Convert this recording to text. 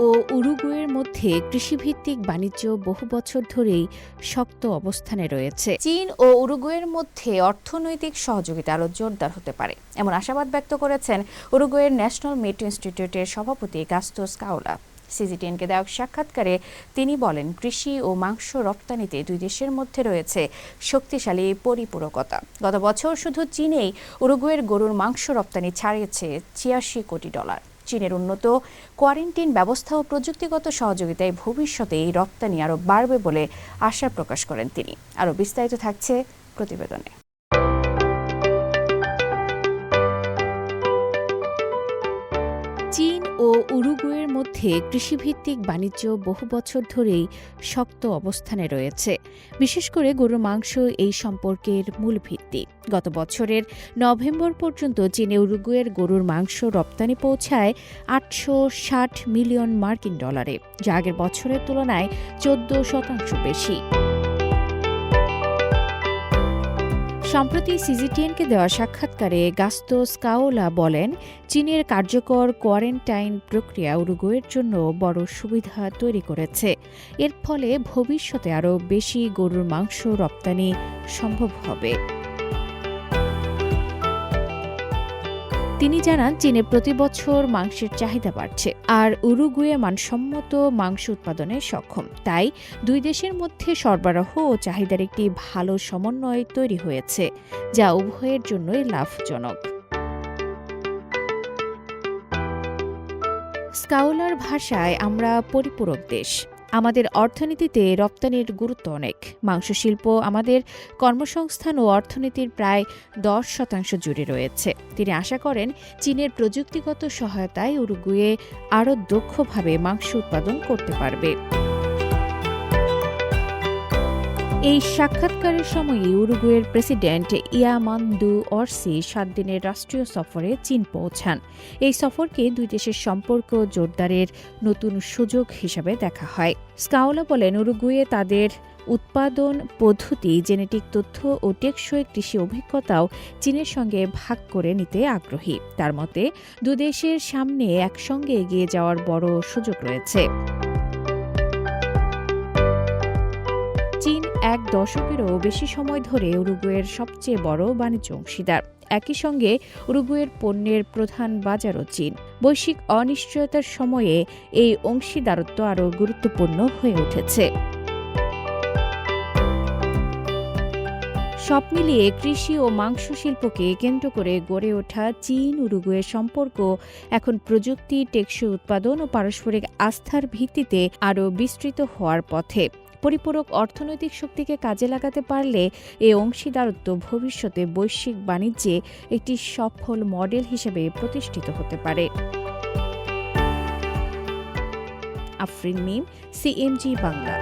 ও উরুগুয়ের মধ্যে কৃষিভিত্তিক বাণিজ্য বহু বছর ধরেই শক্ত অবস্থানে রয়েছে। চীন ও উরুগুয়ের মধ্যে অর্থনৈতিক সহযোগিতা আরও জোরদার হতে পারে, এমন আশাবাদ ব্যক্ত করেছেন উরুগুয়ের ন্যাশনাল মিট ইনস্টিটিউটের সভাপতি গাস্তোস কাওলা। সিজিটিএনকে দেওয়া সাক্ষাৎকারে তিনি বলেন, কৃষি ও মাংস রপ্তানিতে দুই দেশের মধ্যে রয়েছে শক্তিশালী পরিপূরকতা। গত বছর শুধু চীনেই উরুগুয়ের গরুর মাংস রপ্তানি ছাড়িয়েছে $৮৬ কোটি। চীনের উন্নত কোয়ারেন্টাইন ব্যবস্থা ও প্রযুক্তিগত সহযোগিতায় ভবিষ্যতে এই রপ্তানি আরও বাড়বে বলে আশা প্রকাশ করেন তিনি। আরও বিস্তারিত থাকছে প্রতিবেদনে। চীন ও উরুগুয়ের মধ্যে কৃষিভিত্তিক বাণিজ্য বহু বছর ধরেই শক্ত অবস্থানে রয়েছে। বিশেষ করে গরুর মাংস এই সম্পর্কের মূল ভিত্তি। গত বছরের নভেম্বর পর্যন্ত চীনে উরুগুয়ের গরুর মাংস রপ্তানি পৌঁছায় $860 মিলিয়ন, যা আগের বছরের তুলনায় 14% বেশি। সম্প্রতি সিজিটিএনকে দেওয়া সাক্ষাৎকারে গাস্তোস কাওলা বলেন, চীনের কার্যকর কোয়ারেন্টাইন প্রক্রিয়া উরুগুয়ের জন্য বড় সুবিধা তৈরি করেছে। এর ফলে ভবিষ্যতে আরও বেশি গরুর মাংস রপ্তানি সম্ভব হবে। তিনি জানান, চীনে প্রতি বছর মাংসের চাহিদা বাড়ছে, আর উরুগুয়ে মানসম্মত মাংস উৎপাদনে সক্ষম। তাই দুই দেশের মধ্যে সরবরাহ ও চাহিদার একটি ভালো সমন্বয় তৈরি হয়েছে, যা উভয়ের জন্যই লাভজনক। স্কাউলার ভাষায়, আমরা পরিপূরক দেশ। আমাদের অর্থনীতিতে রপ্তানির গুরুত্ব অনেক। মাংস শিল্প আমাদের কর্মসংস্থান ও অর্থনীতির প্রায় 10% জুড়ে রয়েছে। তিনি আশা করেন, চীনের প্রযুক্তিগত সহায়তায় উরুগুয়ে আরও দক্ষভাবে মাংস উৎপাদন করতে পারবে। এই সাক্ষাৎকারের সময়ে উরুগুয়ের প্রেসিডেন্ট ইয়ামান্দু অরসি 7 দিনের রাষ্ট্রীয় সফরে চীন পৌঁছান। এই সফরকে দুই দেশের সম্পর্ক জোরদারের নতুন সুযোগ হিসাবে দেখা হয়। স্কাওলা বলেন, উরুগুয়ে তাদের উৎপাদন পদ্ধতি, জেনেটিক তথ্য ও টেকসই কৃষি অভিজ্ঞতাও চীনের সঙ্গে ভাগ করে নিতে আগ্রহী। তার মতে, দুই দেশের সামনে একসঙ্গে এগিয়ে যাওয়ার বড় সুযোগ রয়েছে। চীন 1 দশকেরও বেশি সময় ধরে উরুগুয়ের সবচেয়ে বড় বাণিজ্য অংশীদার। একই সঙ্গে উরুগুয়ের পণ্যের প্রধান বাজারও চীন। বৈশ্বিক অনিশ্চয়তার সময়ে এই অংশীদারত্ব আরও গুরুত্বপূর্ণ হয়ে উঠেছে। সব মিলিয়ে কৃষি ও মাংস শিল্পকে কেন্দ্র করে গড়ে ওঠা চীন উরুগুয়ের সম্পর্ক এখন প্রযুক্তি, টেকসই উৎপাদন ও পারস্পরিক আস্থার ভিত্তিতে আরও বিস্তৃত হওয়ার পথে। পরিপূরক অর্থনৈতিক শক্তিকে কাজে লাগাতে পারলে এই অংশীদারত্ব ভবিষ্যতে বৈশ্বিক বাণিজ্যে একটি সফল মডেল হিসেবে প্রতিষ্ঠিত হতে পারে। আফরিন মিম, সিএমজি বাংলা।